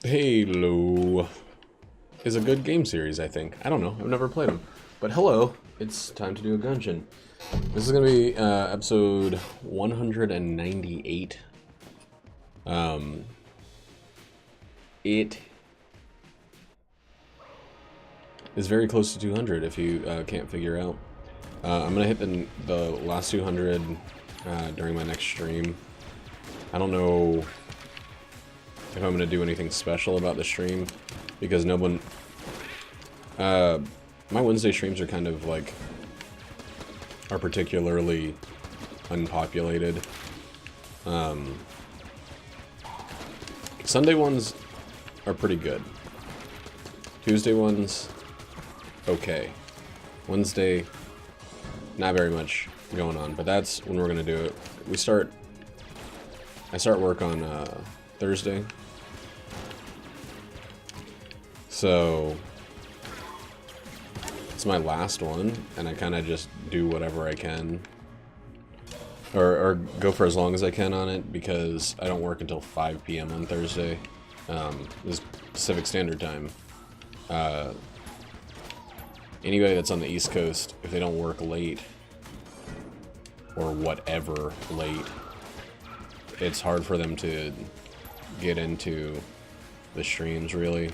Halo is a good game series, I think. I don't know. I've never played them. But hello, it's time to do a Gungeon. This is going to be episode 198. It is very close to 200 if you can't figure out. I'm going to hit the last 200 during my next stream. I don't know if I'm going to do anything special about the stream, because no one... my Wednesday streams are kind of like... are particularly unpopulated. Sunday ones are pretty good. Tuesday ones, okay. Wednesday, not very much going on, but that's when we're going to do it. I start work on Thursday. So it's my last one, and I kind of just do whatever I can, or go for as long as I can on it, because I don't work until 5 p.m. on Thursday. This Pacific Standard Time. Anybody that's on the East Coast, if they don't work late, or whatever late, it's hard for them to get into the streams, really.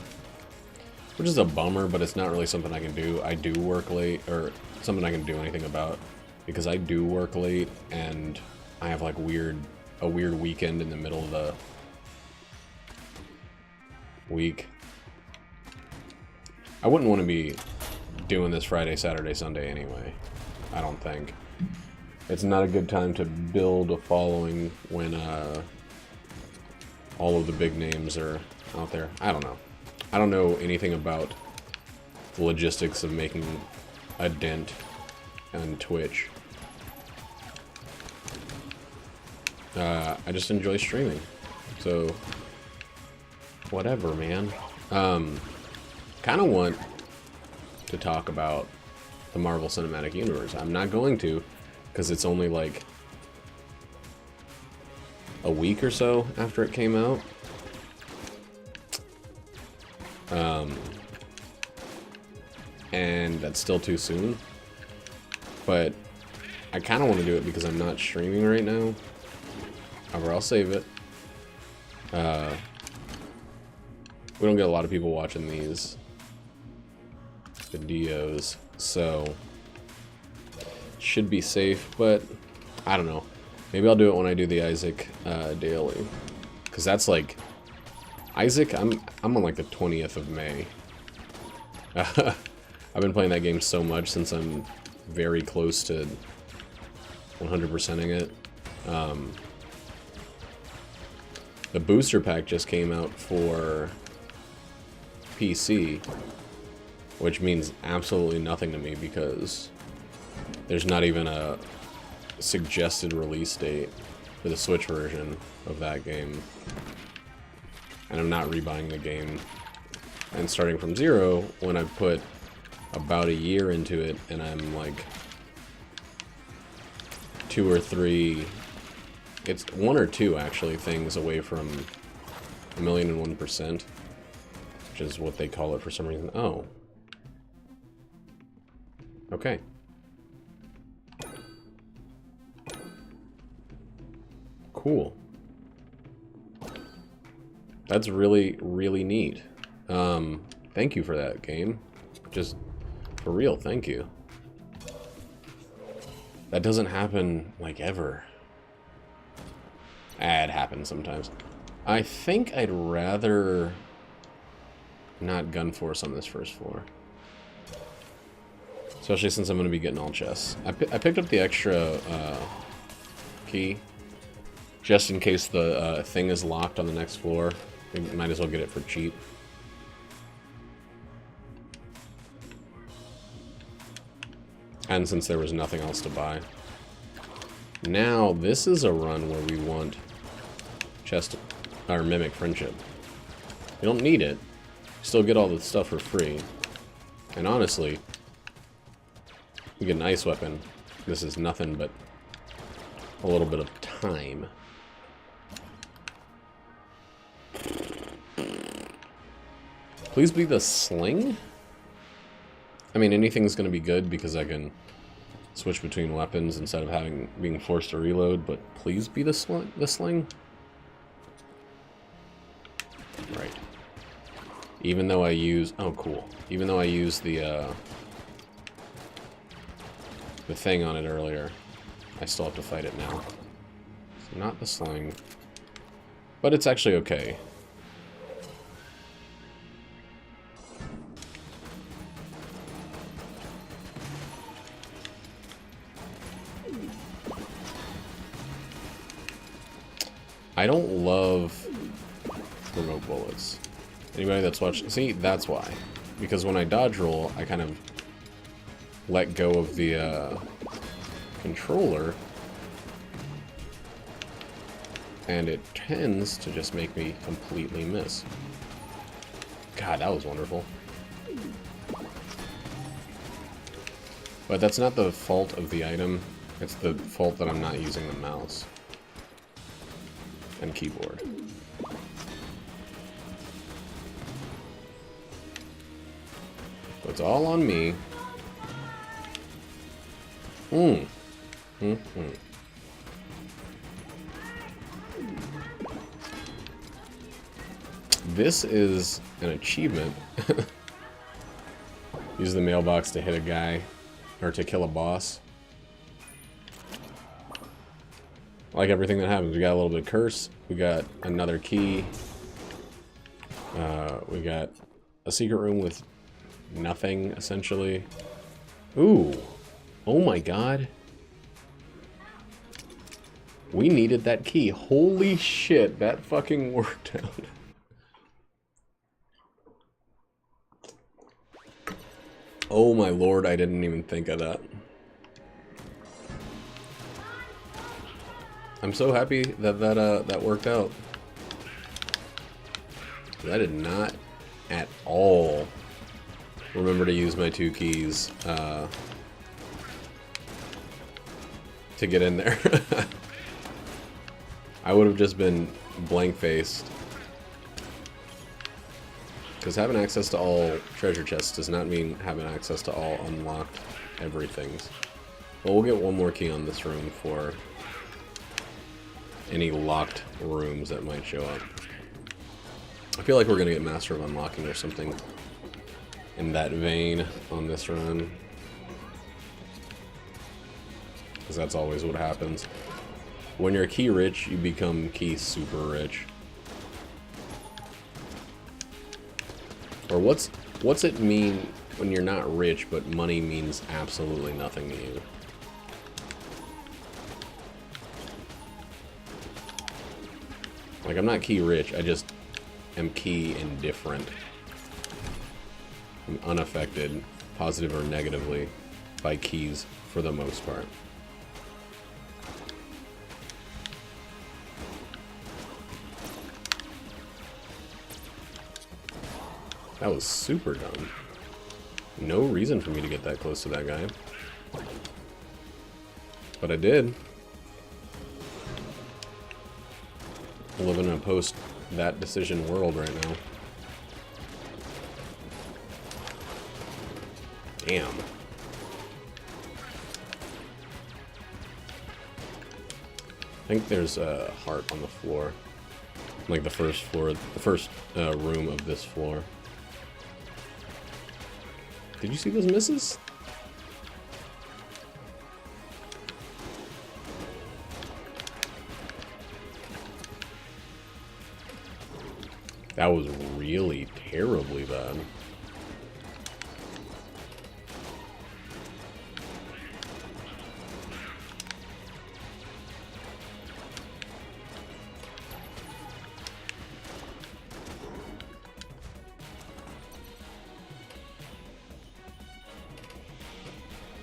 Which is a bummer, but it's not really something I can do. I do work late, or something I can do anything about, because I do work late, and I have like a weird weekend in the middle of the week. I wouldn't want to be doing this Friday, Saturday, Sunday anyway. I don't think. It's not a good time to build a following when all of the big names are out there. I don't know. I don't know anything about the logistics of making a dent on Twitch. I just enjoy streaming. So, whatever, man. Kind of want to talk about the Marvel Cinematic Universe. I'm not going to, because it's only like a week or so after it came out. And that's still too soon. But I kind of want to do it because I'm not streaming right now. However, I'll save it. We don't get a lot of people watching these videos, so should be safe, but I don't know. Maybe I'll do it when I do the Isaac daily, because that's like Isaac. I'm on like the 20th of May. I've been playing that game so much since I'm very close to 100%ing it. The booster pack just came out for PC, which means absolutely nothing to me, because there's not even a suggested release date for the Switch version of that game. And I'm not rebuying the game and starting from zero when I've put about a year into it, and I'm like 2 or 3, it's 1 or 2 actually, things away from 1,001%, which is what they call it for some reason. Oh. Okay. Cool. That's really, really neat. Thank you for that, game. Just for real, thank you. That doesn't happen, like, ever. It happens sometimes. I think I'd rather not gun force on this first floor. Especially since I'm going to be getting all chests. I picked up the extra key, just in case the thing is locked on the next floor. We might as well get it for cheap. And since there was nothing else to buy. Now, this is a run where we want chest, or Mimic Friendship. You don't need it. You still get all the stuff for free. And honestly, you get an ice weapon. This is nothing but a little bit of time. Please be the sling? I mean, anything's going to be good because I can switch between weapons instead of being forced to reload, but please be the sling? Right. Even though I use... Oh, cool. Even though I used the thing on it earlier, I still have to fight it now. So not the sling. But it's actually okay. I don't love remote bullets. Anybody that's watched... See, that's why. Because when I dodge roll, I kind of let go of the controller, and it tends to just make me completely miss. God, that was wonderful. But that's not the fault of the item. It's the fault that I'm not using the mouse and keyboard. So it's all on me. This is an achievement. Use the mailbox to hit a guy, or to kill a boss. Like everything that happens, we got a little bit of curse, we got another key, we got a secret room with nothing, essentially. Ooh, oh my god. We needed that key. Holy shit, that fucking worked out. Oh my lord, I didn't even think of that. I'm so happy that that worked out. I did not at all remember to use my 2 keys to get in there. I would have just been blank-faced. Because having access to all treasure chests does not mean having access to all unlocked everythings. Well, we'll get one more key on this room for any locked rooms that might show up. I feel like we're gonna get Master of Unlocking or something in that vein on this run. Because that's always what happens. When you're key rich, you become key super rich. Or what's it mean when you're not rich, but money means absolutely nothing to you? Like, I'm not key rich, I just am key indifferent. I'm unaffected, positive or negatively, by keys for the most part. That was super dumb. No reason for me to get that close to that guy. But I did. I live in a post-that decision world right now. Damn. I think there's a heart on the floor. Like the first floor, the first room of this floor. Did you see those misses? That was really terribly bad.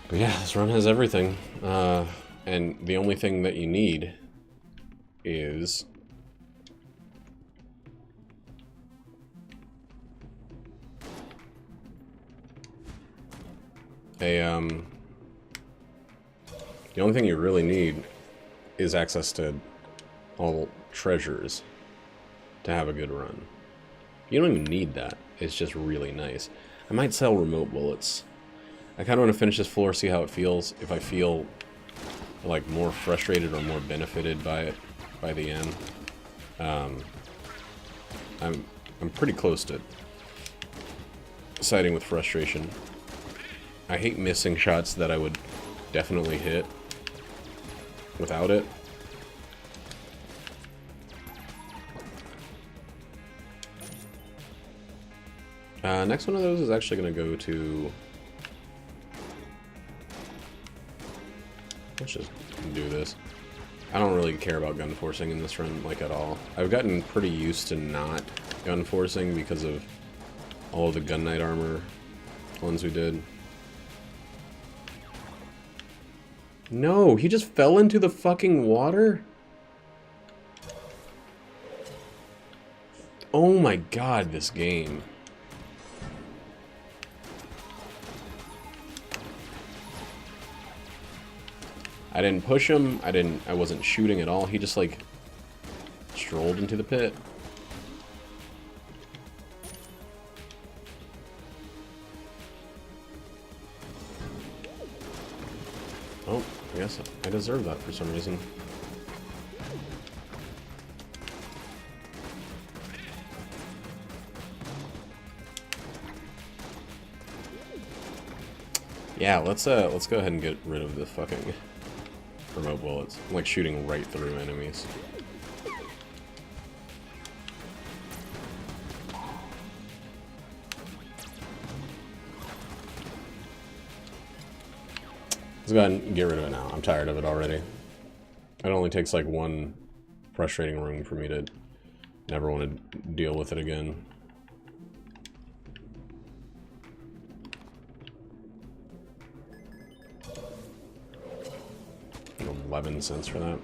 But yeah, this run has everything. And the only thing that you need is the only thing you really need is access to all treasures to have a good run. You don't even need that. It's just really nice. I might sell remote bullets. I kind of want to finish this floor, see how it feels. If I feel like more frustrated or more benefited by it by the end. I'm pretty close to siding with frustration. I hate missing shots that I would definitely hit without it. Next one of those is actually going to go to... Let's just do this. I don't really care about gun forcing in this run, like, at all. I've gotten pretty used to not gun forcing because of all of the gun knight armor ones we did. No, he just fell into the fucking water? Oh my god, this game. I didn't push him, I wasn't shooting at all, he just like strolled into the pit. Oh, I guess I deserve that for some reason. Yeah, let's go ahead and get rid of the fucking remote bullets. I'm like shooting right through enemies. Let's go ahead and get rid of it now. I'm tired of it already. It only takes like one frustrating room for me to never want to deal with it again. 11 cents for that.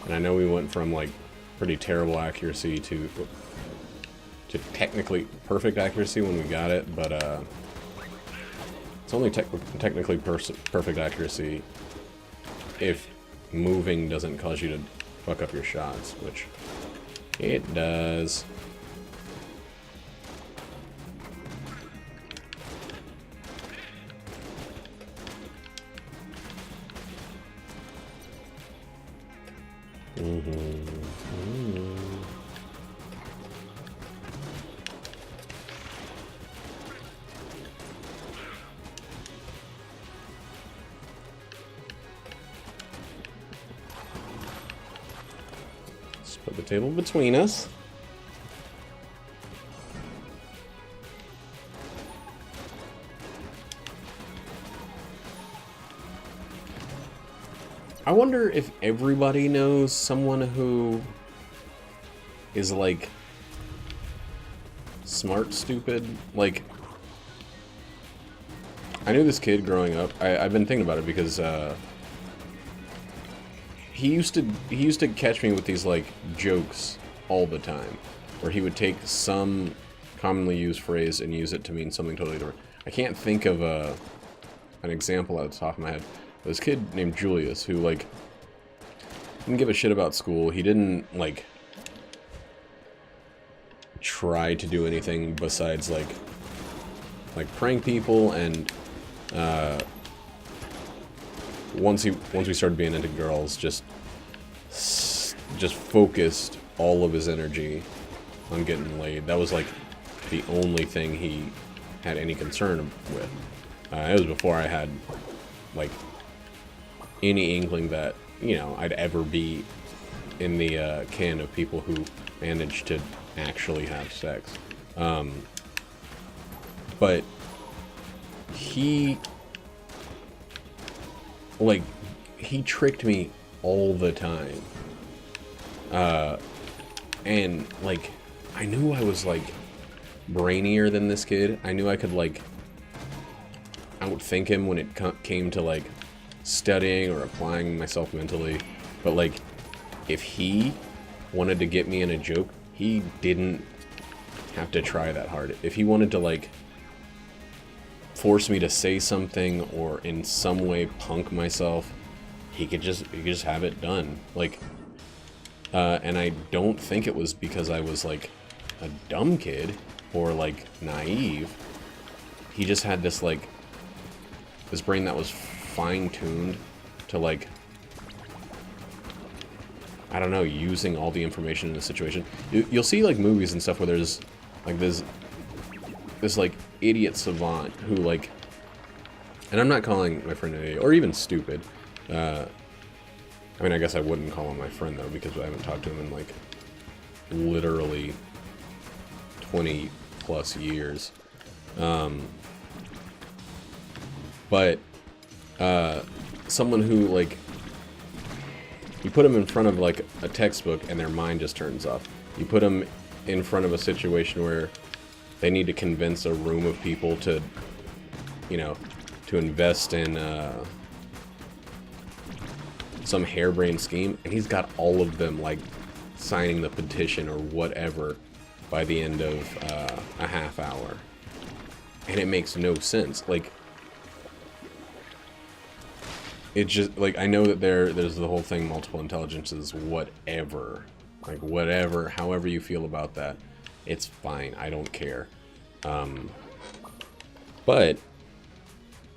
And I know we went from like pretty terrible accuracy to technically perfect accuracy when we got it, but it's only technically perfect accuracy if moving doesn't cause you to fuck up your shots, which it does. Put the table between us. I wonder if everybody knows someone who is like smart stupid. Like, I knew this kid growing up. I've been thinking about it because he used to catch me with these like jokes all the time, where he would take some commonly used phrase and use it to mean something totally different. I can't think of an example at the top of my head. This kid named Julius who like didn't give a shit about school. He didn't like try to do anything besides like prank people, and once we started being into girls, just focused all of his energy on getting laid. That was like the only thing he had any concern with. It was before I had like any inkling that, you know, I'd ever be in the can of people who managed to actually have sex. But he tricked me all the time. And like, I knew I was like brainier than this kid. I knew I could like outthink him when it came to like studying or applying myself mentally. But like, if he wanted to get me in a joke, he didn't have to try that hard. If he wanted to like force me to say something or in some way punk myself, he could just have it done. Like, and I don't think it was because I was like a dumb kid or like naive. He just had this like this brain that was fine-tuned to like, I don't know, using all the information in a situation. You'll see like movies and stuff where there's like this like idiot savant who like, and I'm not calling my friend an idiot or even stupid. I mean, I guess I wouldn't call him my friend though, because I haven't talked to him in like literally 20 plus years. But someone who like, you put them in front of like a textbook and their mind just turns off. You put them in front of a situation where they need to convince a room of people to, you know, to invest in some harebrained scheme, and he's got all of them like signing the petition or whatever by the end of a half hour. And it makes no sense. Like, it just, like, I know that there's the whole thing, multiple intelligences, whatever. Like, whatever, however you feel about that, it's fine. I don't care. But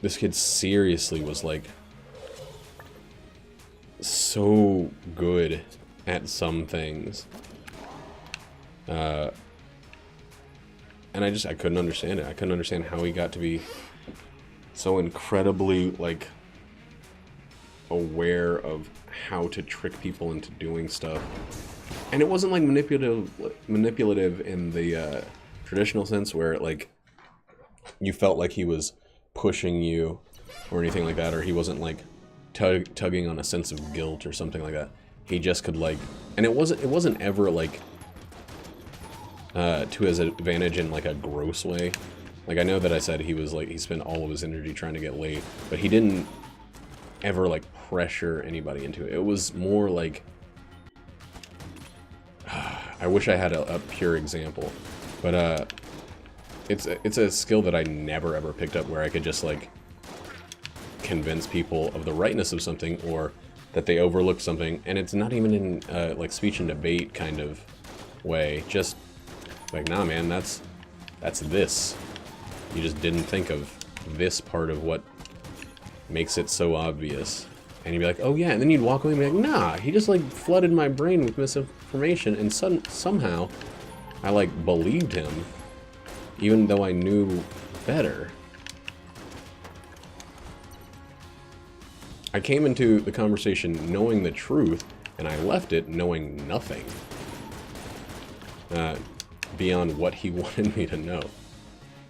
this kid seriously was, like, so good at some things. And I couldn't understand it. I couldn't understand how he got to be so incredibly, like, aware of how to trick people into doing stuff. And it wasn't like manipulative in the traditional sense where like you felt like he was pushing you or anything like that, or he wasn't like tugging on a sense of guilt or something like that. He just could like, and it wasn't ever like to his advantage in like a gross way. Like, I know that I said he was like, he spent all of his energy trying to get laid, but he didn't ever like pressure anybody into it. It was more like, I wish I had a pure example, but it's a skill that I never ever picked up, where I could just like convince people of the rightness of something, or that they overlooked something. And it's not even in like speech and debate kind of way, just like, nah man, that's this, you just didn't think of this part of what makes it so obvious. And you'd be like, oh yeah, and then you'd walk away and be like, nah, he just like flooded my brain with misinformation, and somehow I like believed him, even though I knew better. I came into the conversation knowing the truth, and I left it knowing nothing beyond what he wanted me to know.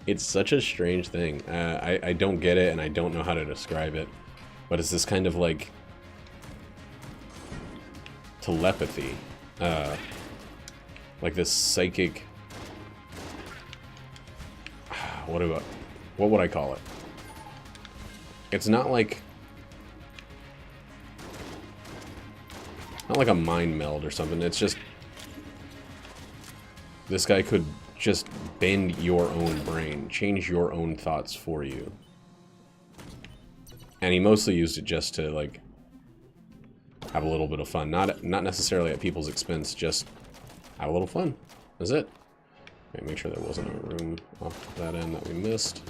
It's such a strange thing. I don't get it, and I don't know how to describe it. But it's this kind of like telepathy, like this psychic. What would I call it? It's not like a mind meld or something. It's just this guy could just bend your own brain, change your own thoughts for you. And he mostly used it just to, like, have a little bit of fun. Not necessarily at people's expense, just have a little fun. That's it. Okay, make sure there wasn't a room off that end that we missed.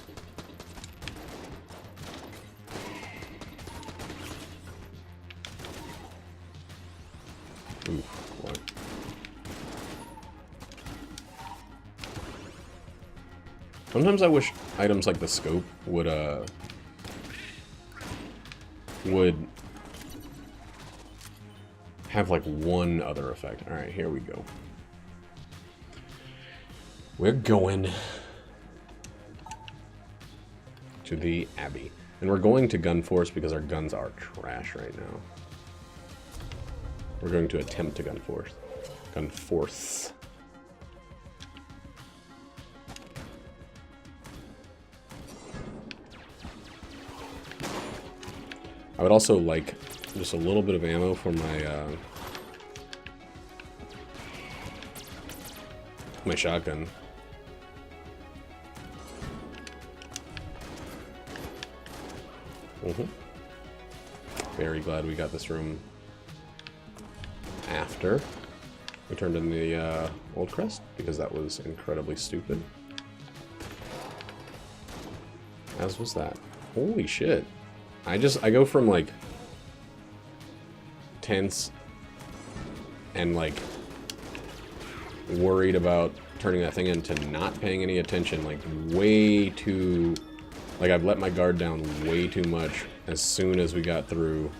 Ooh, what? Sometimes I wish items like the scope would have like one other effect. Alright, here we go. We're going to the Abbey. And we're going to gun force because our guns are trash right now. We're going to attempt to gun force. Gun force. I would also like just a little bit of ammo for my my shotgun. Very glad we got this room after we turned in the old crest, because that was incredibly stupid. As was that. Holy shit. I go from, like, tense and, like, worried about turning that thing into not paying any attention, like, way too... Like, I've let my guard down way too much as soon as we got through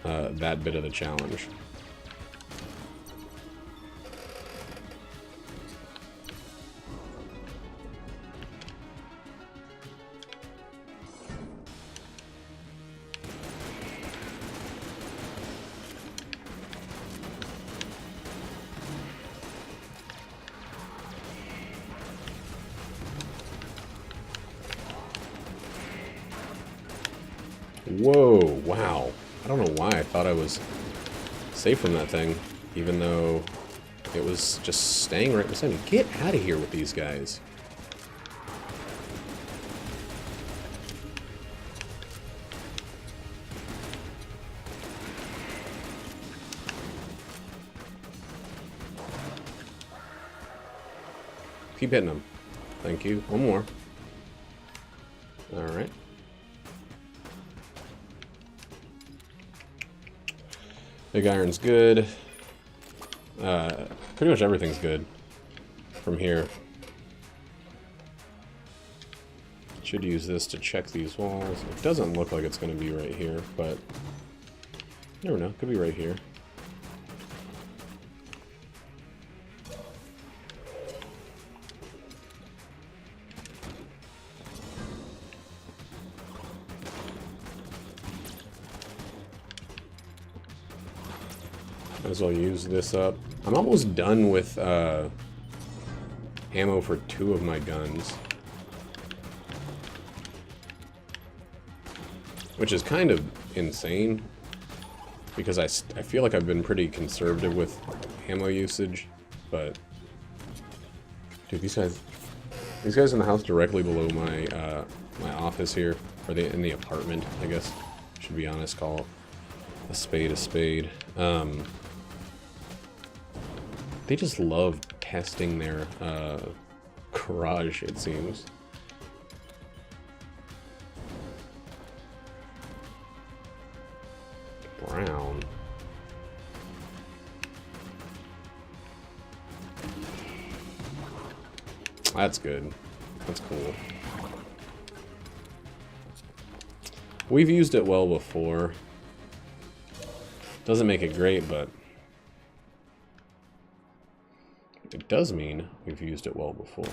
that bit of the challenge. Whoa, wow. I don't know why I thought I was safe from that thing, even though it was just staying right beside me. Get out of here with these guys. Keep hitting them. Thank you. One more. Alright. Big iron's good. Pretty much everything's good from here. Should use this to check these walls. It doesn't look like it's going to be right here, but you never know. Could be right here. Might as well use this up. I'm almost done with ammo for 2 of my guns. Which is kind of insane, because I feel like I've been pretty conservative with ammo usage, but... Dude, these guys in the house directly below my my office here, or in the apartment, I guess, should be honest, call a spade a spade. They just love testing their garage, it seems. Brown. That's good. That's cool. We've used it well before. Doesn't make it great, but it does mean we've used it well before.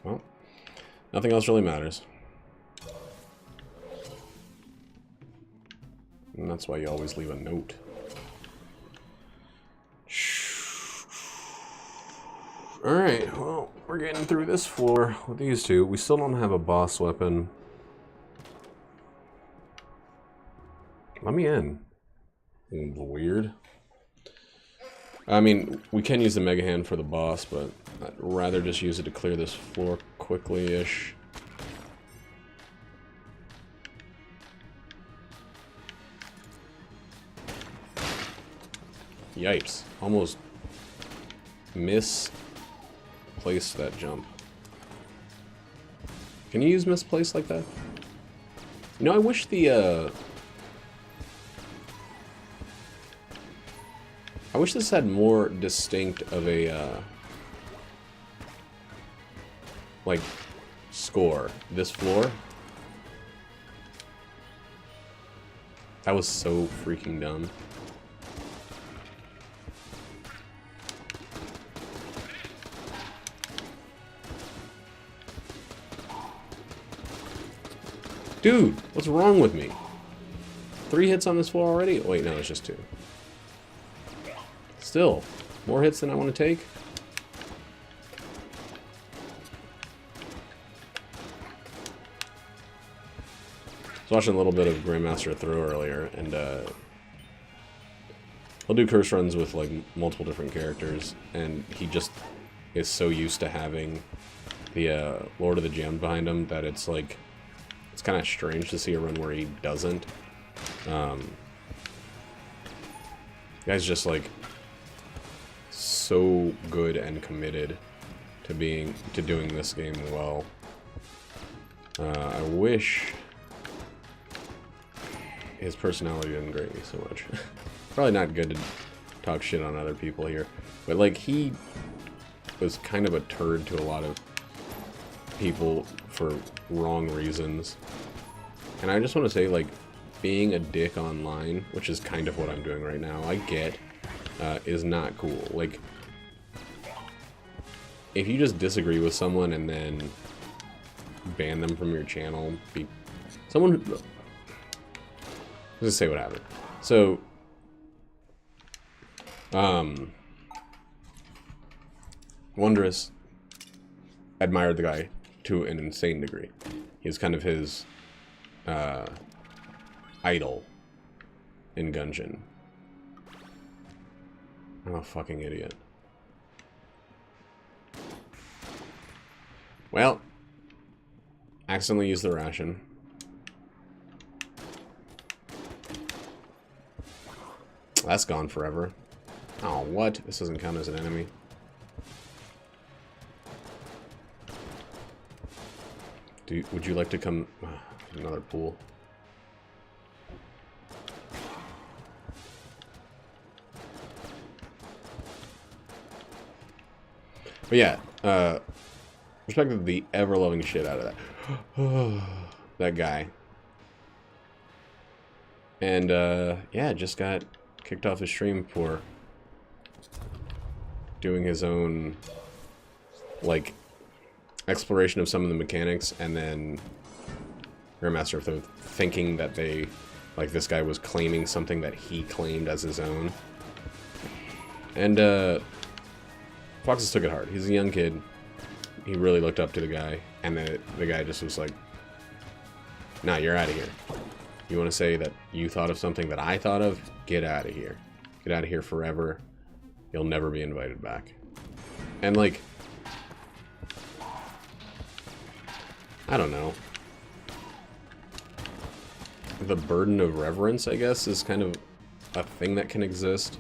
Well, nothing else really matters. And that's why you always leave a note. Alright, well, we're getting through this floor with these two. We still don't have a boss weapon. Let me in. Weird. I mean, we can use the Mega Hand for the boss, but I'd rather just use it to clear this floor quickly-ish. Yipes. Almost misplaced that jump. Can you use misplace like that? You know, I wish the, I wish this had more distinct of a, like, score. This floor. That was so freaking dumb. Dude, what's wrong with me? 3 hits on this floor already? Oh, wait, no, it's just 2. Still, more hits than I want to take. I was watching a little bit of Grandmaster Throw earlier, and he'll do curse runs with like multiple different characters, and he just is so used to having the Lord of the Gems behind him that it's like, it's kind of strange to see a run where he doesn't. Guy's just like so good and committed to doing this game well. I wish his personality didn't grate me so much. Probably not good to talk shit on other people here, but like he was kind of a turd to a lot of people for wrong reasons. And I just want to say, like, being a dick online, which is kind of what I'm doing right now, I get, is not cool. Like, if you just disagree with someone and then ban them from your channel, let's just say what happened. So, Wondrous admired the guy to an insane degree. He was kind of his idol in Gungeon. I'm a fucking idiot. Well, accidentally used the ration. That's gone forever. Oh, what? This doesn't count as an enemy. Would you like to come... another pool. But yeah, respected the ever-loving shit out of that. That guy. And, yeah, just got kicked off his stream for doing his own, like, exploration of some of the mechanics, and then Grandmaster thinking that they, like, this guy was claiming something that he claimed as his own. And, Foxes took it hard. He's a young kid. He really looked up to the guy, and the guy just was like, nah, you're out of here. You want to say that you thought of something that I thought of? Get out of here. Get out of here forever. You'll never be invited back. And, like, I don't know. The burden of reverence, I guess, is kind of a thing that can exist.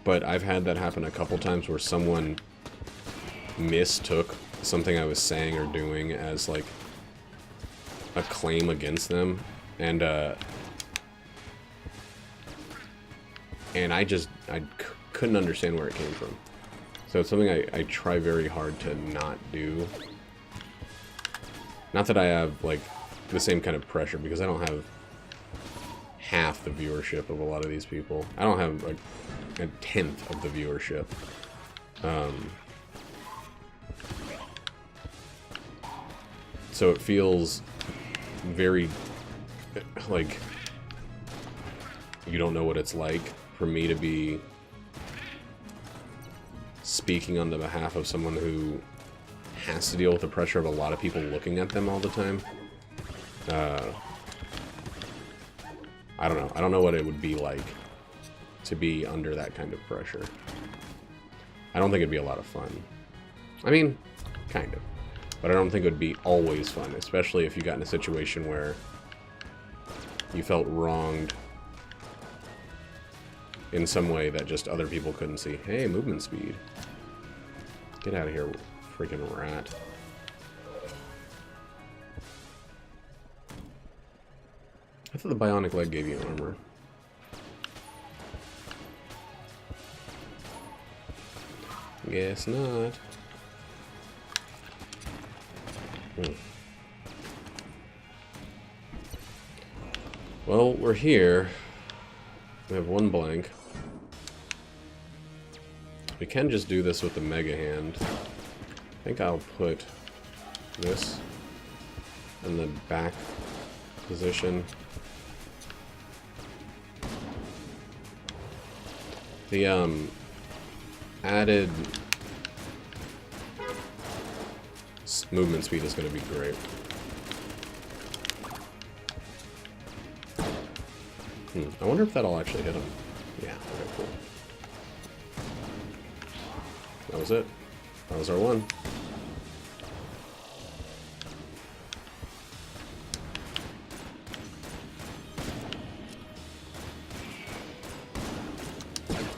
But I've had that happen a couple times where someone mistook something I was saying or doing as, like, a claim against them. And I couldn't understand where it came from. So it's something I try very hard to not do. Not that I have, like, the same kind of pressure, because I don't have half the viewership of a lot of these people. I don't have, like, a tenth of the viewership. So it feels very, like, you don't know what it's like for me to be speaking on the behalf of someone who has to deal with the pressure of a lot of people looking at them all the time. I don't know. I don't know what it would be like to be under that kind of pressure. I don't think it'd be a lot of fun. I mean, kind of. But I don't think it would be always fun, especially if you got in a situation where you felt wronged in some way that just other people couldn't see. Hey, movement speed. Get out of here, freaking rat. I thought the bionic leg gave you armor. Guess not. Well, we're here. We have one blank. We can just do this with the Mega Hand. I think I'll put this in the back position. The added movement speed is going to be great. I wonder if that'll actually hit him. Yeah, okay, cool. That was it. That was our one.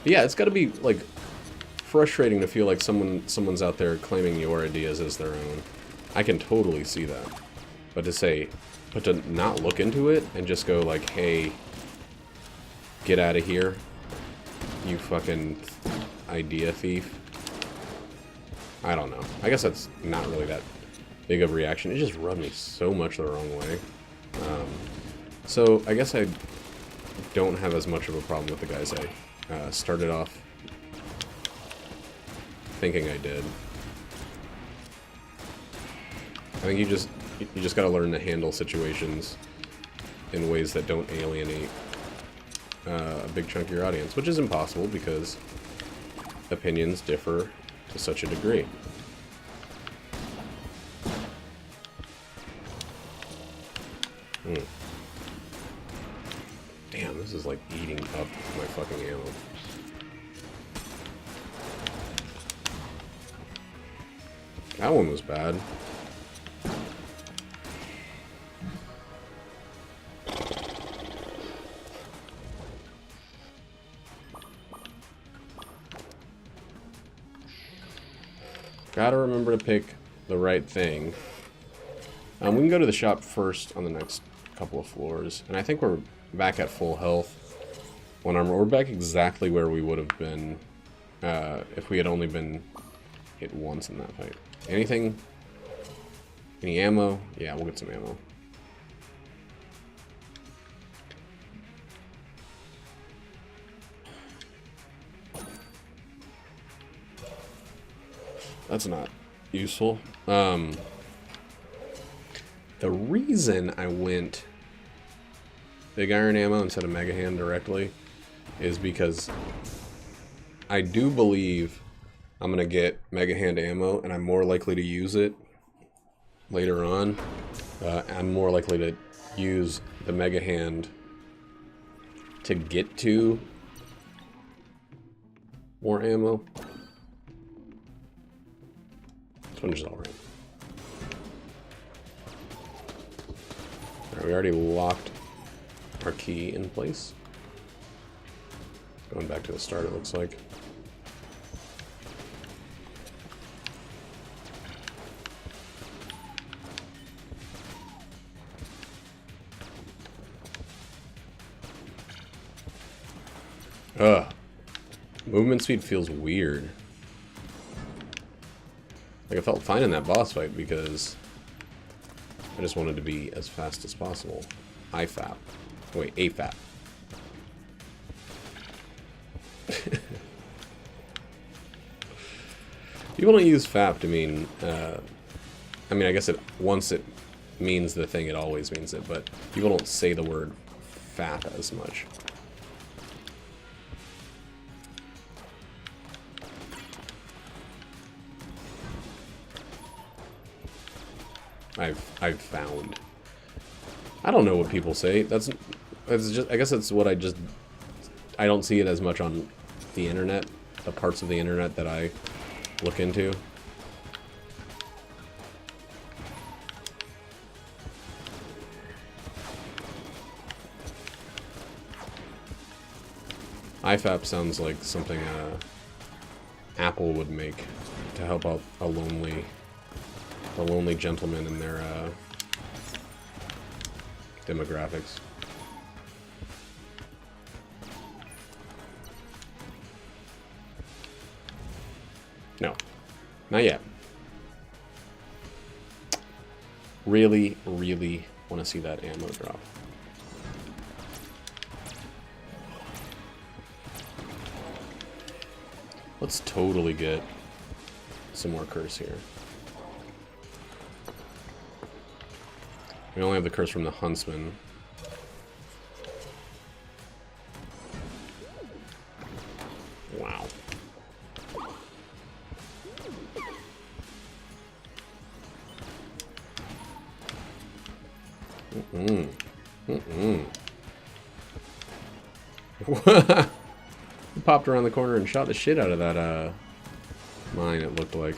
Yeah, it's got to be, like, frustrating to feel like someone's out there claiming your ideas as their own. I can totally see that. But to not look into it and just go like, hey, get out of here, you fucking idea thief. I don't know. I guess that's not really that big of a reaction. It just rubbed me so much the wrong way. So I guess I don't have as much of a problem with the guys I started off thinking I did. I think you just gotta learn to handle situations in ways that don't alienate a big chunk of your audience, which is impossible because opinions differ to such a degree. Damn, this is like eating up my fucking ammo. That one was bad. Gotta remember to pick the right thing. We can go to the shop first on the next couple of floors. And I think we're back at full health. We're back exactly where we would have been if we had only been hit once in that fight. Anything? Any ammo? Yeah, we'll get some ammo. That's not useful. The reason I went big iron ammo instead of mega hand directly is because I do believe I'm gonna get mega hand ammo and I'm more likely to use it later on. I'm more likely to use the mega hand to get to more ammo. This one is alright. Alright, we already locked our key in place. Going back to the start, it looks like. Ugh. Movement speed feels weird. Like, I felt fine in that boss fight because I just wanted to be as fast as possible. IFAP. Wait, AFAP. People don't use FAP to mean, I mean, I guess once it means the thing, it always means it, but people don't say the word FAP as much. I've found. I don't know what people say. That's just, I guess that's what I don't see it as much on the internet, the parts of the internet that I look into. IFAP sounds like something Apple would make to help out a lonely gentleman in their demographics. No, not yet. Really, really want to see that ammo drop. Let's totally get some more curse here. We only have the curse from the huntsman. Wow. He popped around the corner and shot the shit out of that Mine, it looked like.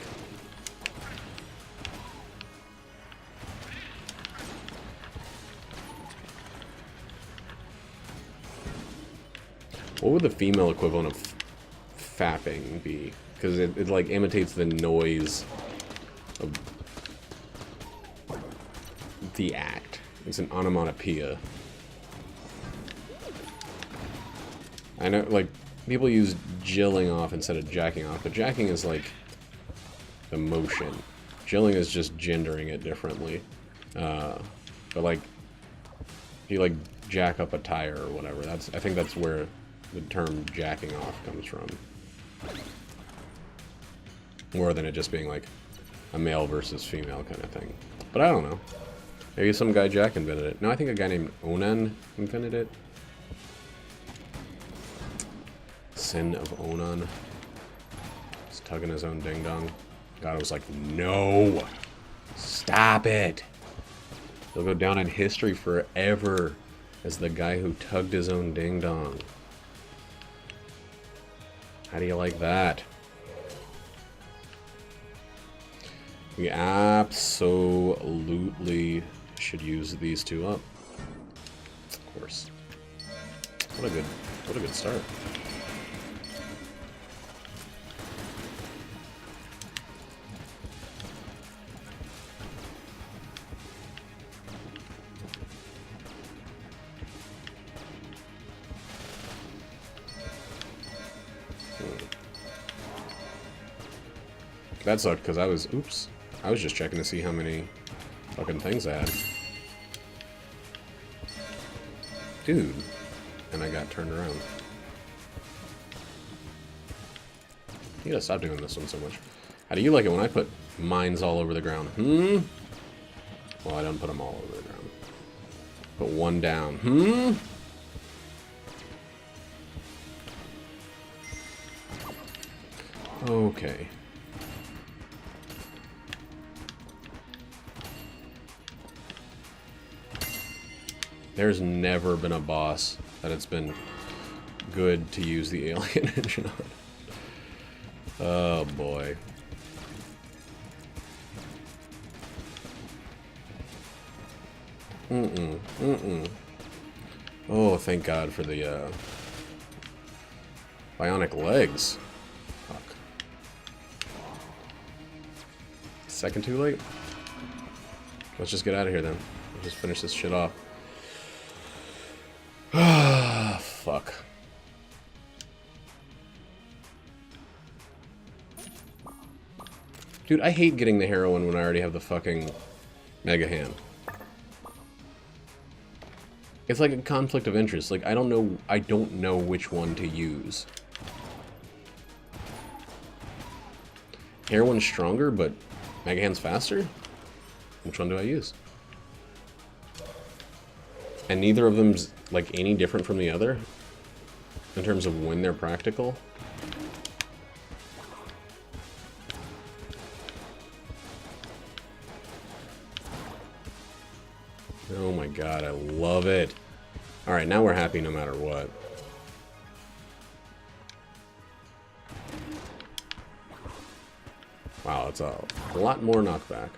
What would the female equivalent of fapping be? Because it like imitates the noise of the act. It's an onomatopoeia. I know, like, people use jilling off instead of jacking off, but jacking is like the motion. Jilling is just gendering it differently. But like, if you like jack up a tire or whatever, I think that's where the term jacking off comes from. More than it just being like a male versus female kind of thing. But I don't know. Maybe some guy Jack invented it. No, I think a guy named Onan invented it. Sin of Onan. He's tugging his own ding-dong. God was like, no! Stop it! He'll go down in history forever as the guy who tugged his own ding-dong. How do you like that? We absolutely should use these two up. Of course. What a good start. That sucked because I was just checking to see how many fucking things I had. Dude. And I got turned around. You gotta stop doing this one so much. How do you like it when I put mines all over the ground? Well, I don't put them all over the ground. Put one down. Okay. There's never been a boss that it's been good to use the alien engine on. Oh boy. Oh, thank God for the bionic legs. Fuck. Second too late? Let's just get out of here then. Let's just finish this shit off. Ah, fuck. Dude, I hate getting the heroine when I already have the fucking mega hand. It's like a conflict of interest. Like, I don't know which one to use. Heroine's stronger, but mega hand's faster? Which one do I use? And neither of them's like any different from the other in terms of when they're practical. Oh my God, I love it. All right, now we're happy no matter what. Wow, it's a lot more knockback.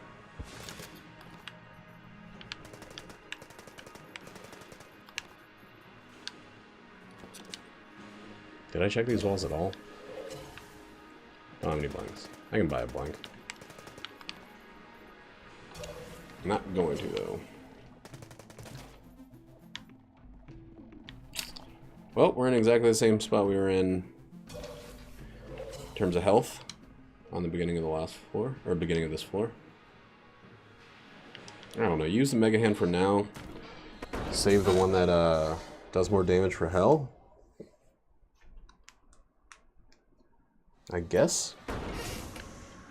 Did I check these walls at all? I don't have any blanks. I can buy a blank. Not going to, though. Well, we're in exactly the same spot we were in terms of health on the beginning of the last floor, or beginning of this floor. I don't know, use the Mega Hand for now. Save the one that does more damage for hell. I guess?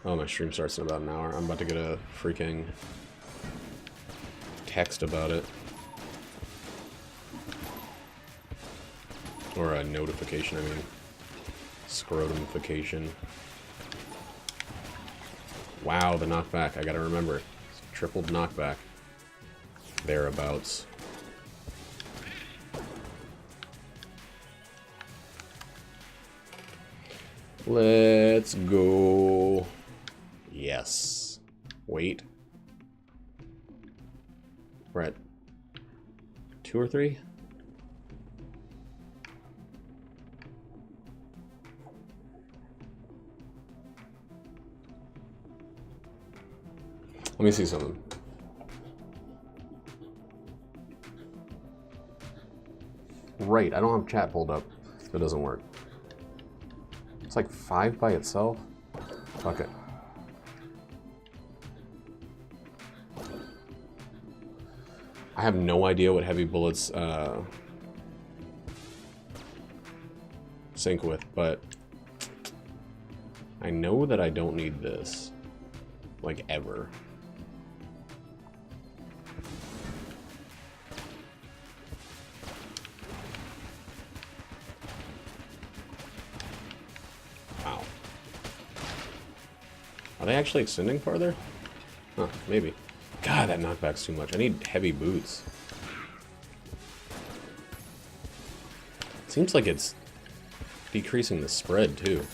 Oh, my stream starts in about an hour. I'm about to get a freaking text about it. Or a notification, I mean. Scrotumification. Wow, the knockback. I gotta remember. It's tripled knockback. Thereabouts. Let's go. Yes. Wait. We're at 2 or 3? Let me see something. Right, I don't have chat pulled up. That doesn't work. It's like 5 by itself. Fuck it. I have no idea what heavy bullets sync with, but I know that I don't need this. Like, ever. Wow. Are they actually extending farther? Huh, maybe. God, that knockback's too much. I need heavy boots. Seems like it's decreasing the spread, too.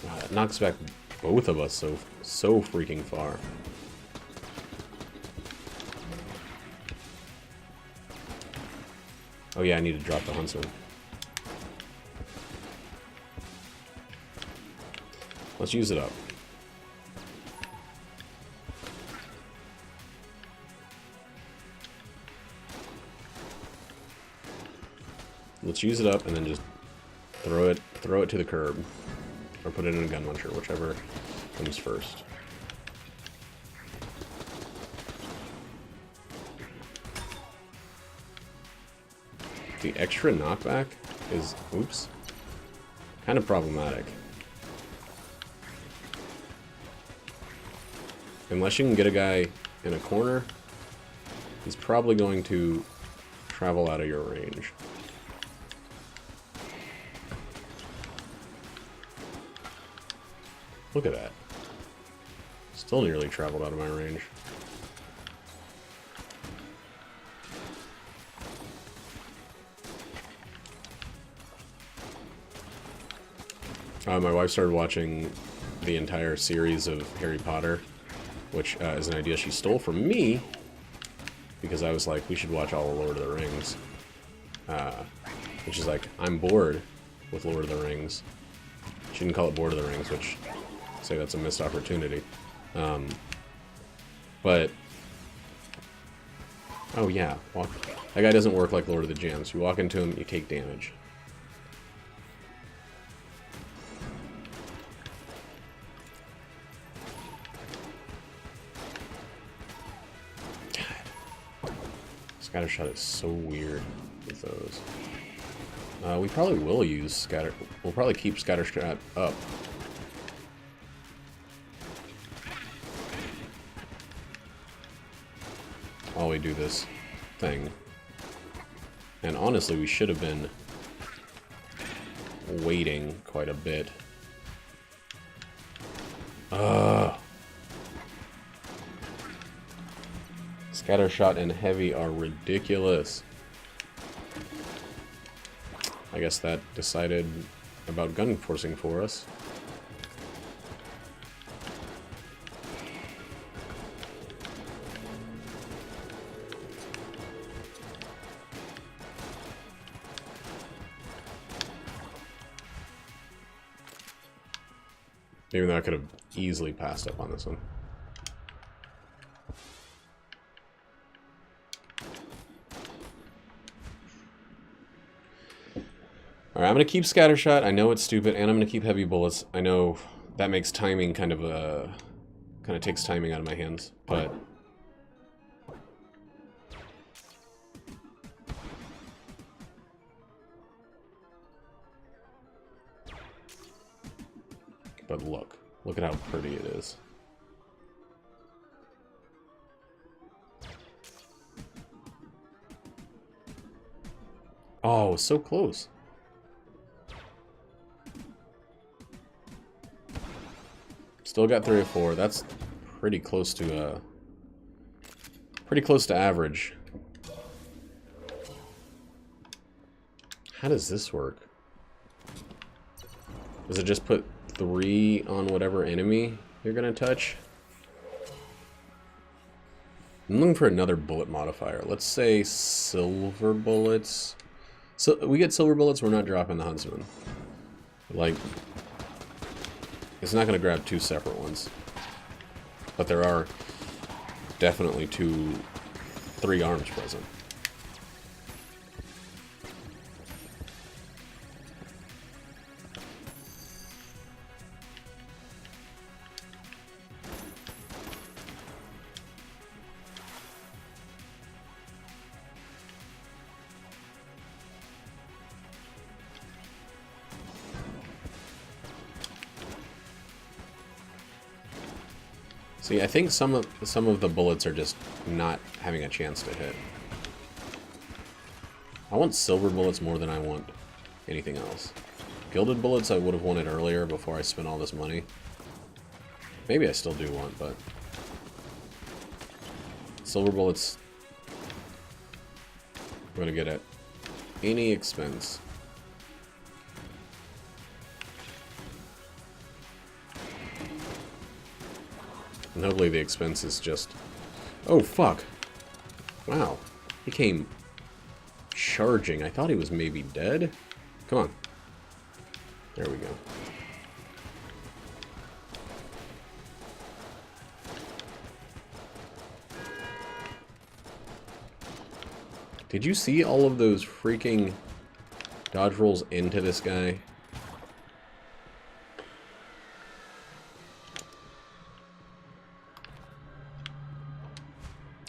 Wow, that knocks back both of us so freaking far. Oh yeah, I need to drop the huntsman. Let's use it up. Let's use it up and then just throw it to the curb. Or put it in a gun launcher, whichever comes first. The extra knockback is, oops, kind of problematic. Unless you can get a guy in a corner, he's probably going to travel out of your range. Look at that. Still nearly traveled out of my range. My wife started watching the entire series of Harry Potter, which is an idea she stole from me, because I was like, we should watch all of Lord of the Rings. And she's like, I'm bored with Lord of the Rings. She didn't call it Board of the Rings, which... say that's a missed opportunity. But oh yeah, that guy doesn't work like Lord of the Gems. You walk into him, you take damage. God. Scattershot is so weird with those. We probably will use scatter. We'll probably keep Scattershot up. While we do this thing. And honestly, we should have been waiting quite a bit. Scattershot and heavy are ridiculous. I guess that decided about gun forcing for us. Even though I could have easily passed up on this one. Alright, I'm going to keep Scattershot. I know it's stupid, and I'm going to keep heavy bullets. I know that makes timing kind of takes timing out of my hands, but... But look at how pretty it is. Oh, Oh, so close. Still got 3 or 4. That's pretty close to average. How does this work? Does it just put 3 on whatever enemy you're gonna touch? I'm looking for another bullet modifier. Let's say silver bullets. So we get silver bullets, we're not dropping the huntsman. Like, it's not gonna grab 2 separate ones. But there are definitely 3 arms present. See, I think some of the bullets are just not having a chance to hit. I want silver bullets more than I want anything else. Gilded bullets I would have wanted earlier before I spent all this money. Maybe I still do want, but silver bullets I'm gonna get at any expense. And hopefully the expense is just... Oh, fuck. Wow. He came charging. I thought he was maybe dead. Come on. There we go. Did you see all of those freaking dodge rolls into this guy?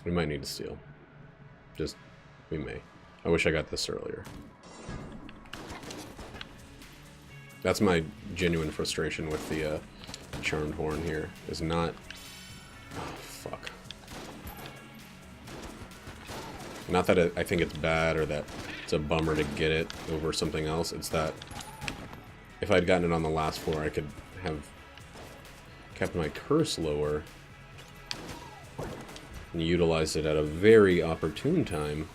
We might need to steal. Just, we may. I wish I got this earlier. That's my genuine frustration with the Charmed Horn here, is not... Oh, fuck. Not that I think it's bad or that it's a bummer to get it over something else, it's that if I'd gotten it on the last floor, I could have kept my curse lower and utilized it at a very opportune time.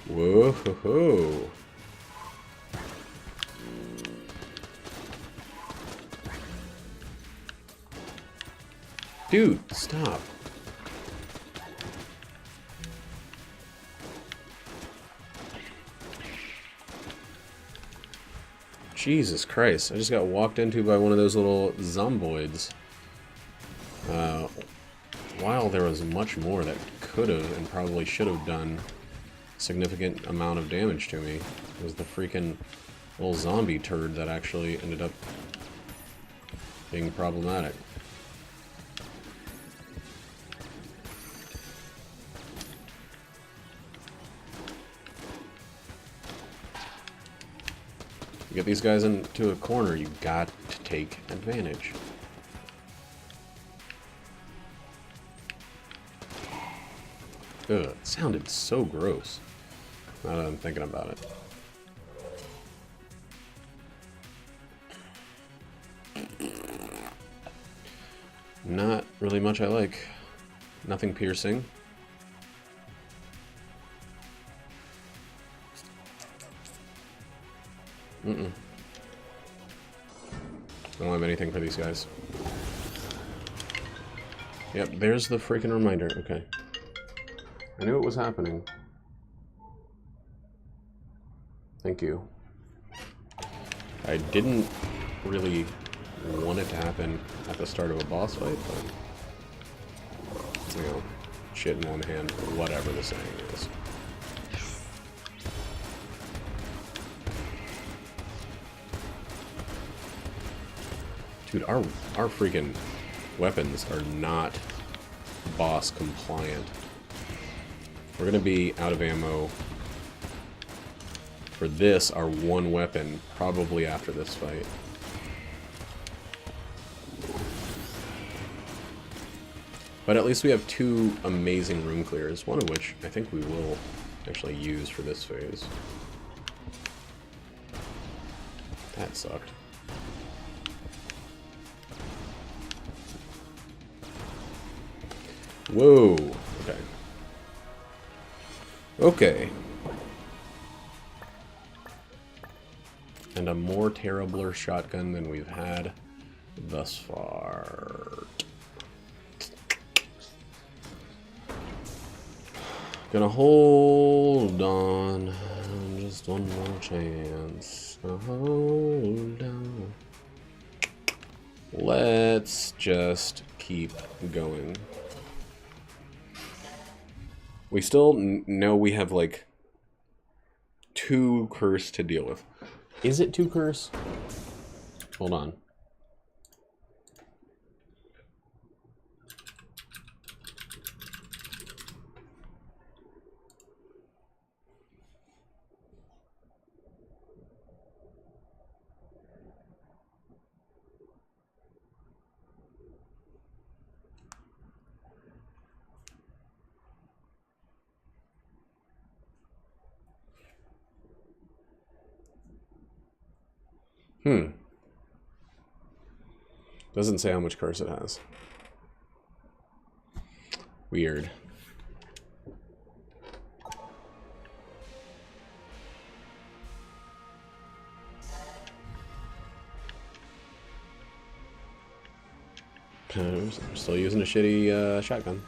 Whoa ho ho. Dude, stop. Jesus Christ, I just got walked into by one of those little zomboids. While there was much more that could have and probably should have done a significant amount of damage to me, it was the freaking little zombie turd that actually ended up being problematic. You get these guys into a corner, you got to take advantage. Ugh, it sounded so gross. Now that I'm thinking about it. Not really much I like. Nothing piercing. I don't have anything for these guys. Yep, there's the freaking reminder. Okay. I knew it was happening. Thank you. I didn't really want it to happen at the start of a boss fight, but... You know, shit in one hand, whatever the saying is. Dude, our freaking weapons are not boss compliant. We're gonna be out of ammo for this, our one weapon, probably after this fight. But at least we have 2 amazing room clears, one of which I think we will actually use for this phase. That sucked. Whoa! Okay. Okay. And a more terribler shotgun than we've had thus far. Gonna hold on. Just one more chance. Hold on. Let's just keep going. We still know we have like 2 curse to deal with. Is it 2 curse? Hold on. Doesn't say how much curse it has. Weird. I'm still using a shitty shotgun.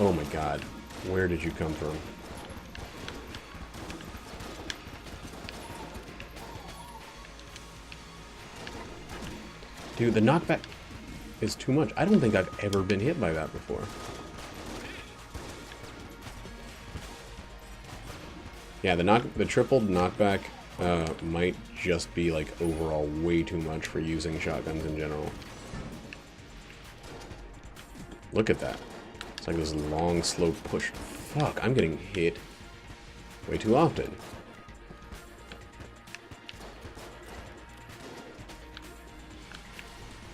Oh my god. Where did you come from? Dude, the knockback is too much. I don't think I've ever been hit by that before. Yeah, the tripled knockback might just be like overall way too much for using shotguns in general. Look at that. It's like this long, slow push. Fuck, I'm getting hit way too often.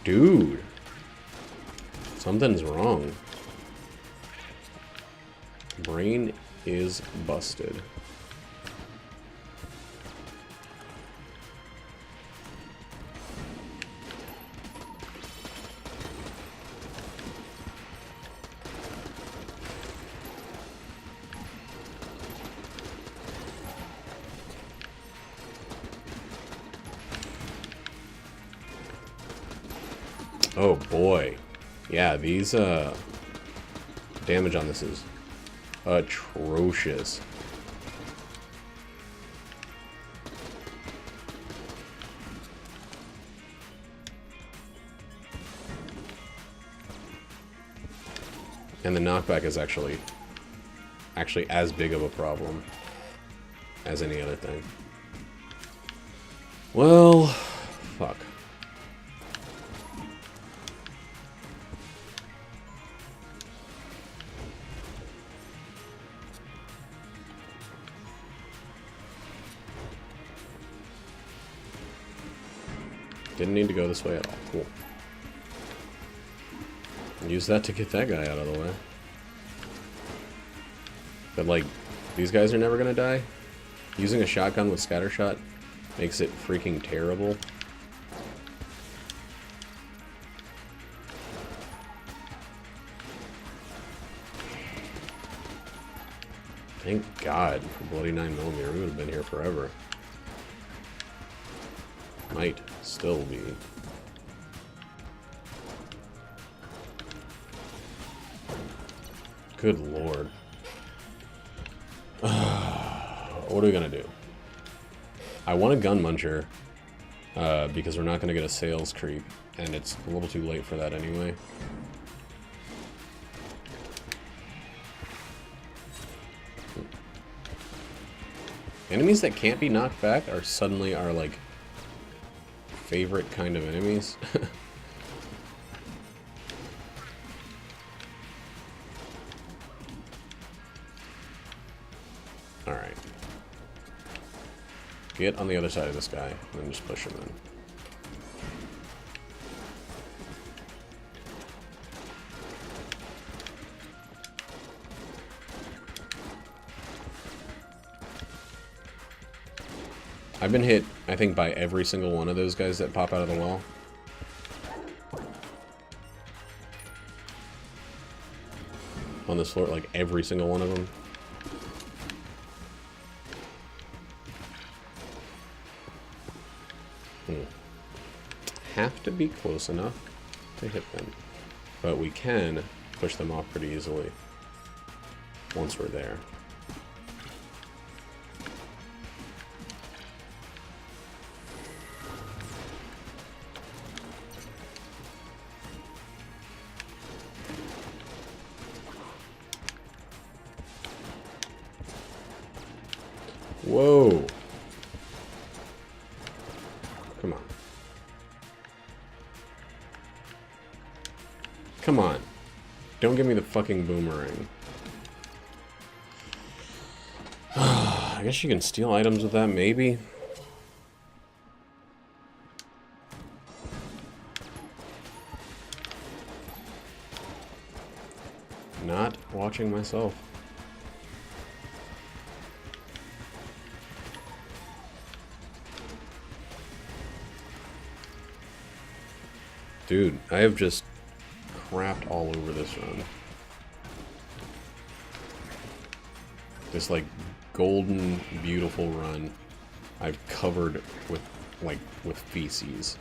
Dude. Something's wrong. Brain is busted. Oh boy. Yeah, these damage on this is atrocious. And the knockback is actually as big of a problem as any other thing. Well, fuck. Didn't need to go this way at all. Cool. Use that to get that guy out of the way. But, like, these guys are never gonna die. Using a shotgun with scattershot makes it freaking terrible. Thank God for bloody 9mm. We would have been here forever. Might still be. Good lord. What are we gonna do? I want a gun muncher because we're not gonna get a sales creep, and it's a little too late for that anyway. Enemies that can't be knocked back are suddenly our like favorite kind of enemies. Alright. Get on the other side of this guy, and then just push him in. I've been hit, I think, by every single one of those guys that pop out of the well. On this floor, like every single one of them. Have to be close enough to hit them. But we can push them off pretty easily once we're there. Whoa. Come on. Come on. Don't give me the fucking boomerang. I guess you can steal items with that, maybe? Not watching myself. Dude, I have just crapped all over this run. This, like, golden, beautiful run I've covered with, like, with feces.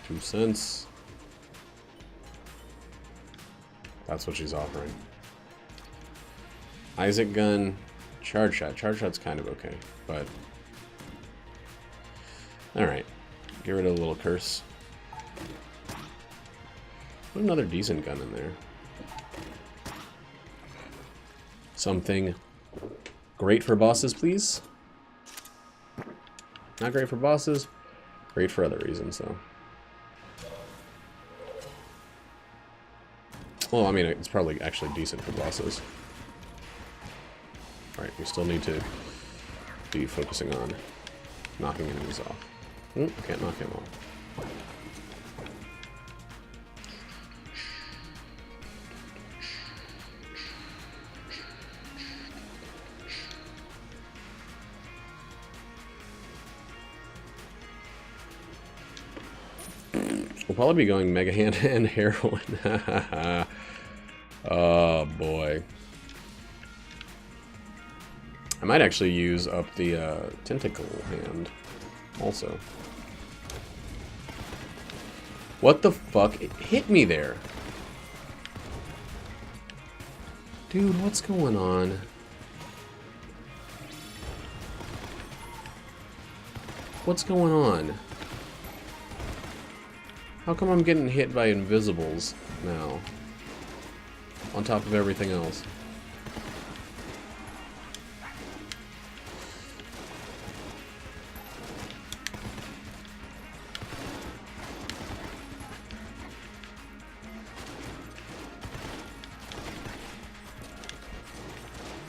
2 cents. That's what she's offering. Isaac gun, charge shot. Charge shot's kind of okay, but... Alright, get rid of the little curse. Put another decent gun in there. Something great for bosses, please. Not great for bosses, great for other reasons, though. Well, I mean, it's probably actually decent for bosses. Alright, we still need to be focusing on knocking enemies off. Can't knock him off. We'll probably be going Mega Hand and Heroin. Oh boy. I might actually use up the Tentacle Hand also. What the fuck? It hit me there. Dude, what's going on? What's going on? How come I'm getting hit by invisibles now? On top of everything else.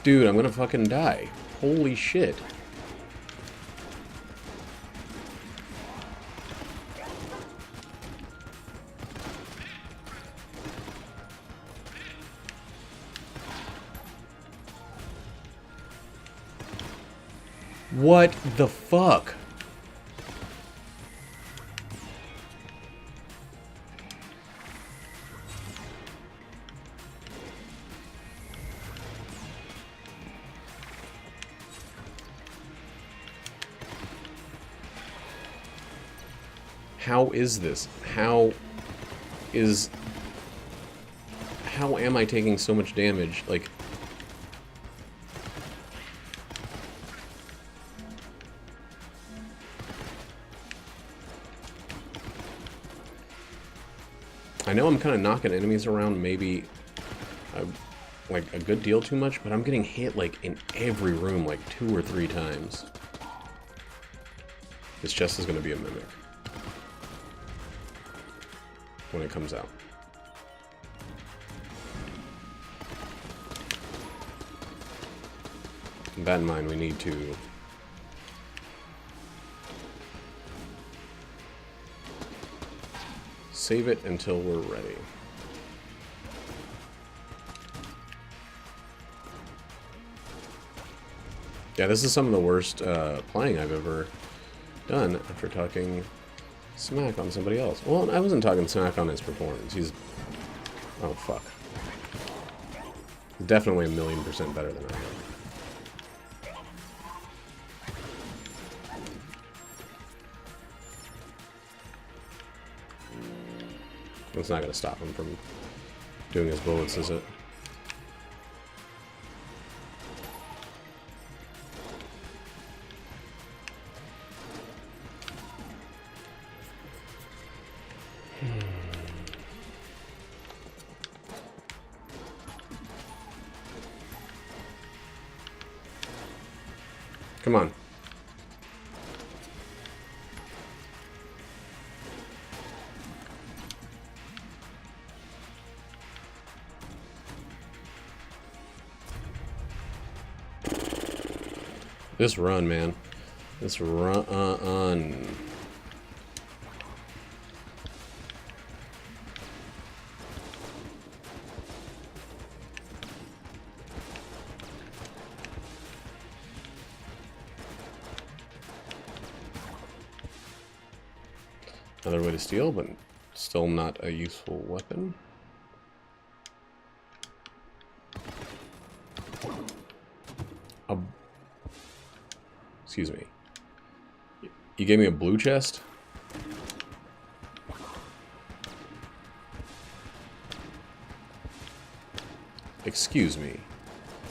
Dude, I'm gonna fucking die. Holy shit. What the fuck? How is this? How am I taking so much damage? Like, I know I'm kind of knocking enemies around maybe like a good deal too much, but I'm getting hit like in every room like 2 or 3 times. This chest is going to be a mimic when it comes out. With that in mind, we need to save it until we're ready. Yeah, this is some of the worst playing I've ever done after talking smack on somebody else. Well, I wasn't talking smack on his performance. He's... Oh, fuck. He's definitely 1,000,000% better than I am. It's not going to stop him from doing his bullets, is it? Come on. This run, man. This run. Another way to steal, but still not a useful weapon. Excuse me. You gave me a blue chest? Excuse me.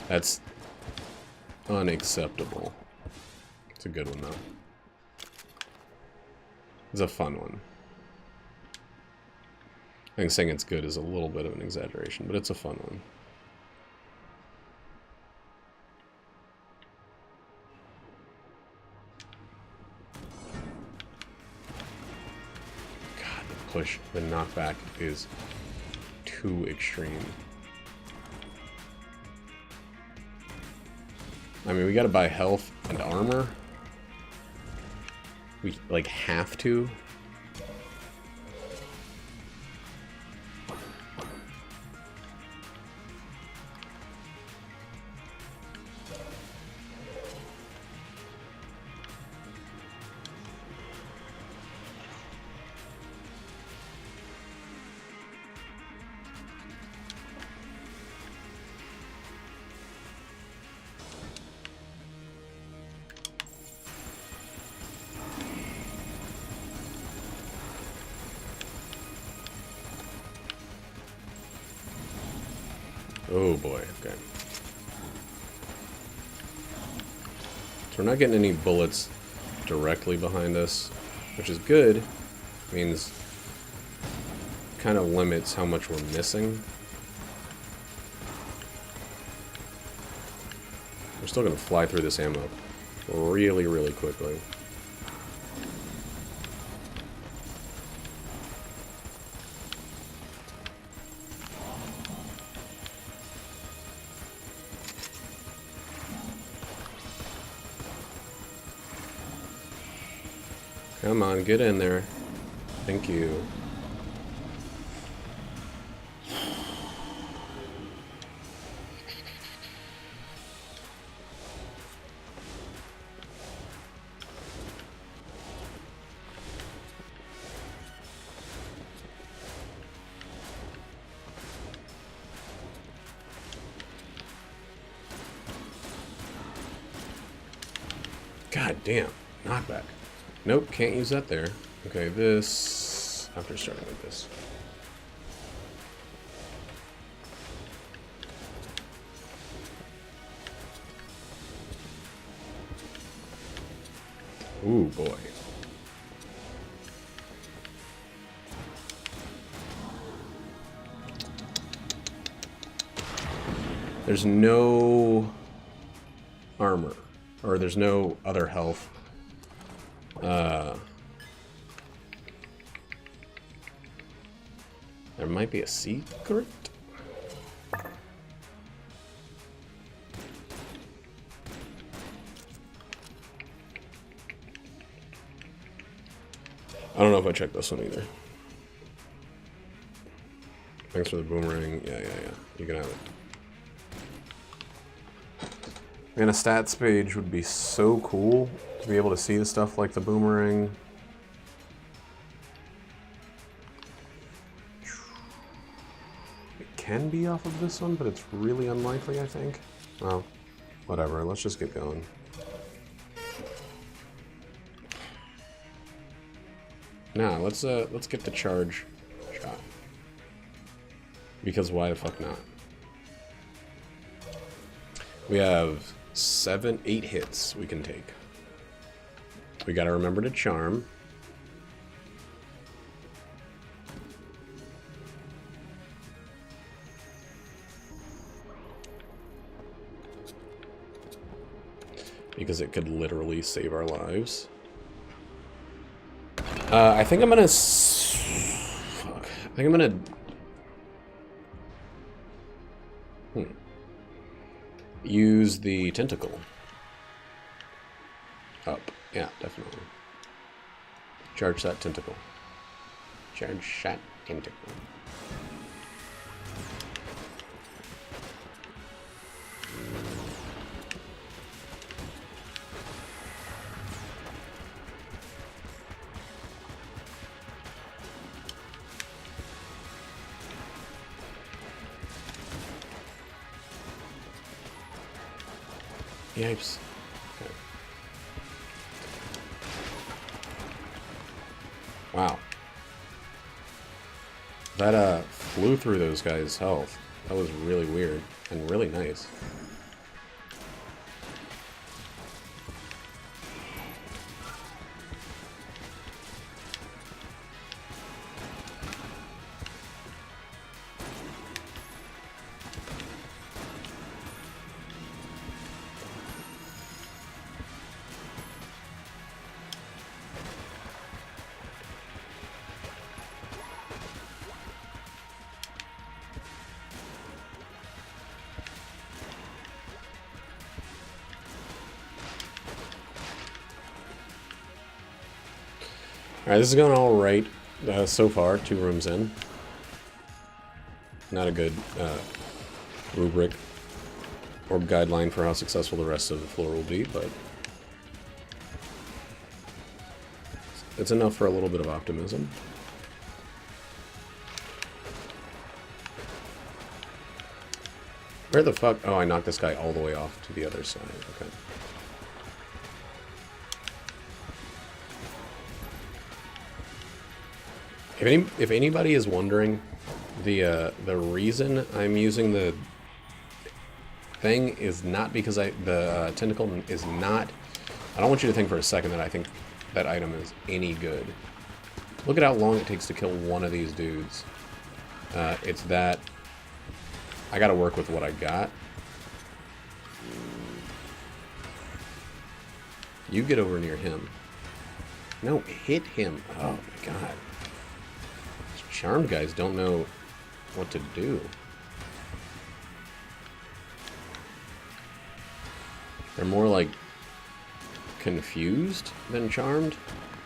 That's unacceptable. It's a good one, though. It's a fun one. I think saying it's good is a little bit of an exaggeration, but it's a fun one. God, the push, the knockback is too extreme. I mean, we gotta buy health and armor. We, like, have to. Oh boy, okay. So we're not getting any bullets directly behind us, which is good. Means kind of limits how much we're missing. We're still gonna fly through this ammo really, really quickly. Come on, get in there. Thank you. God damn, knockback. Nope, can't use that there. Okay, this... after starting with this. Ooh, boy. There's no armor, or there's no other health. There might be a secret? I don't know if I checked this one either. Thanks for the boomerang. Yeah. You can have it. And a stats page would be so cool to be able to see the stuff like the boomerang. It can be off of this one, but it's really unlikely, I think. Well, whatever. Let's just get going. Now, let's get the charge shot. Because why the fuck not? We have 8 hits we can take. We gotta remember to charm. Because it could literally save our lives. I think I'm gonna... Fuck. I think I'm gonna... Use the tentacle. Up. Yeah, definitely. Charge that tentacle. Charge that tentacle. Yipes. Okay. Wow. That flew through those guys' health. That was really weird and really nice. Alright, this is going alright so far, 2 rooms in. Not a good rubric or guideline for how successful the rest of the floor will be, but it's enough for a little bit of optimism. Where the fuck? Oh, I knocked this guy all the way off to the other side. Okay. If anybody is wondering, the reason I'm using the thing is not because the tentacle is not... I don't want you to think for a second that I think that item is any good. Look at how long it takes to kill one of these dudes. It's that I gotta work with what I got. You get over near him. No, hit him. Oh my god. Charmed guys don't know what to do. They're more like confused than charmed.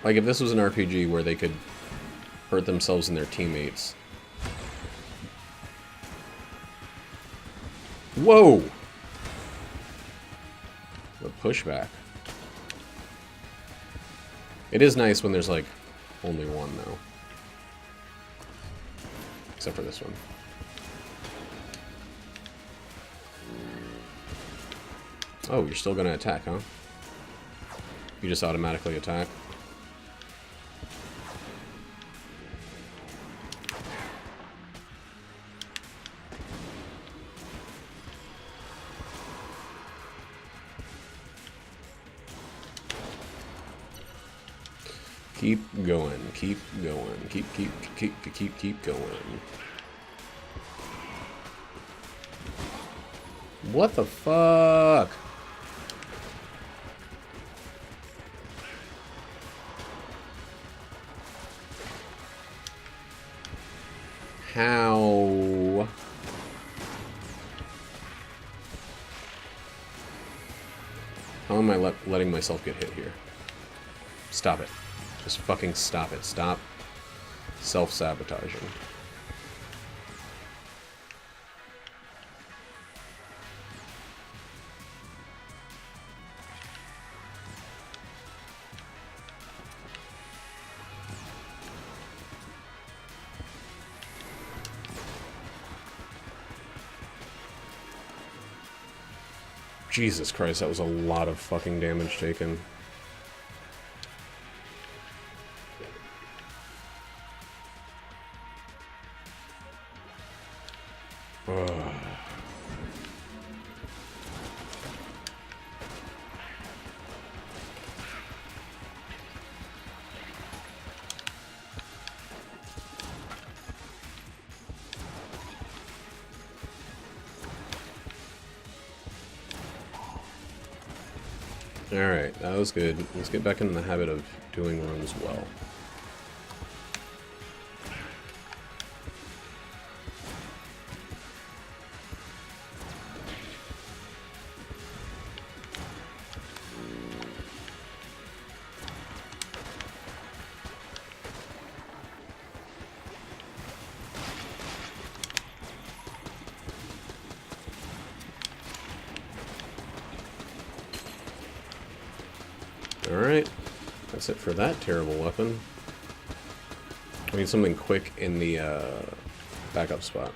Like if this was an RPG where they could hurt themselves and their teammates. Whoa! The pushback. It is nice when there's like only one though. Except for this one. Oh, you're still gonna attack, huh? You just automatically attack. Keep going, keep going, keep going. What the fuck? How? How am I letting myself get hit here? Stop it. Just fucking stop it. Stop self-sabotaging. Jesus Christ, that was a lot of fucking damage taken. Ugh. Alright, that was good. Let's get back into the habit of doing runs well. Alright, that's it for that terrible weapon. We need something quick in the backup spot.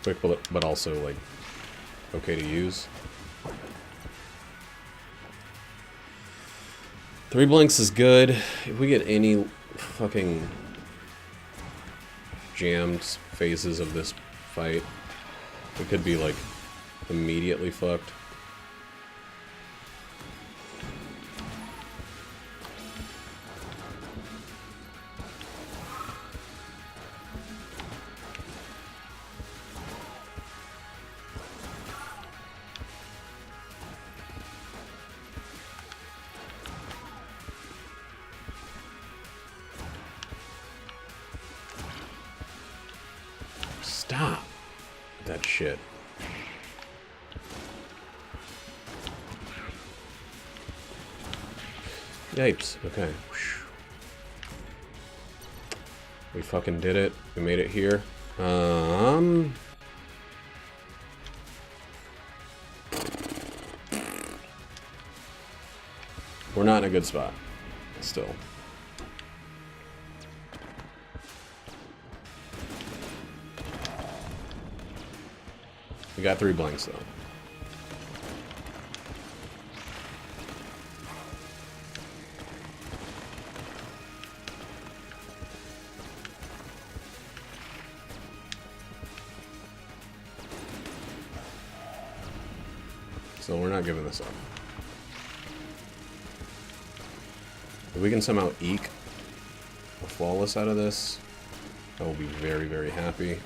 Quick, but also, like, okay to use. 3 blinks is good. If we get any fucking jammed phases of this fight, we could be, like, immediately fucked. Stop that shit. Yipes. Okay. We fucking did it. We made it here. We're not in a good spot. Still. We got 3 blanks, though. So we're not giving this up. If we can somehow eke a flawless out of this, I will be very, very happy.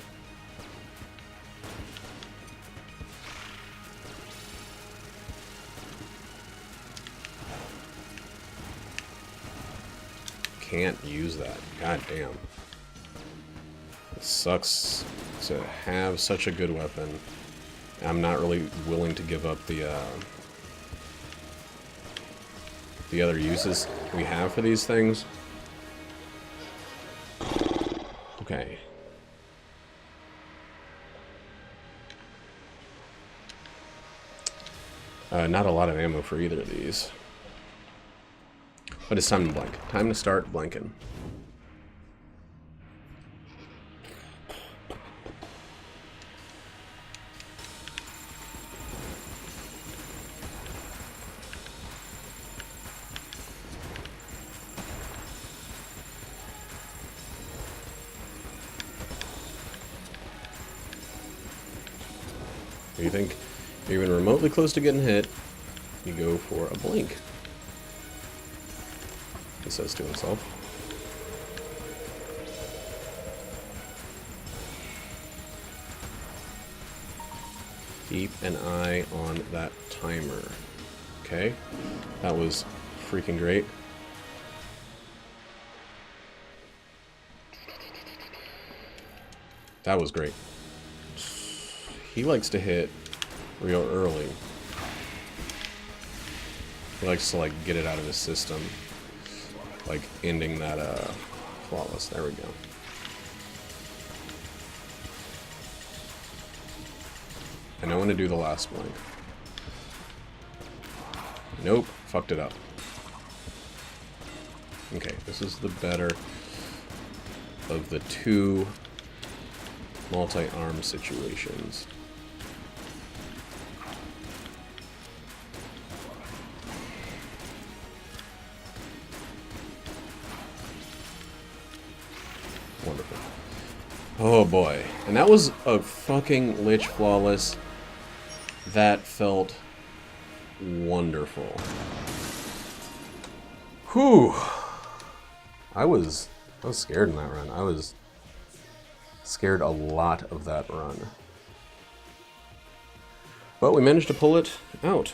Can't use that. God damn. It sucks to have such a good weapon. I'm not really willing to give up the other uses we have for these things. Okay. Not a lot of ammo for either of these. But it's time to blank. Time to start blanking. If you think you're even remotely close to getting hit, you go for a blink. He says to himself. Keep an eye on that timer. Okay, that was freaking great. That was great. He likes to hit real early. He likes to, like, get it out of his system. Like, ending that, flawless. There we go. I know when to do the last blank. Nope. Fucked it up. Okay, this is the better of the two multi-arm situations. Oh boy. And that was a fucking Lich Flawless. That felt wonderful. Whew. I was scared in that run. I was scared a lot of that run. But we managed to pull it out.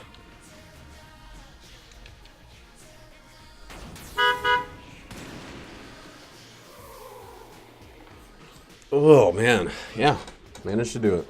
Oh man, yeah, managed to do it.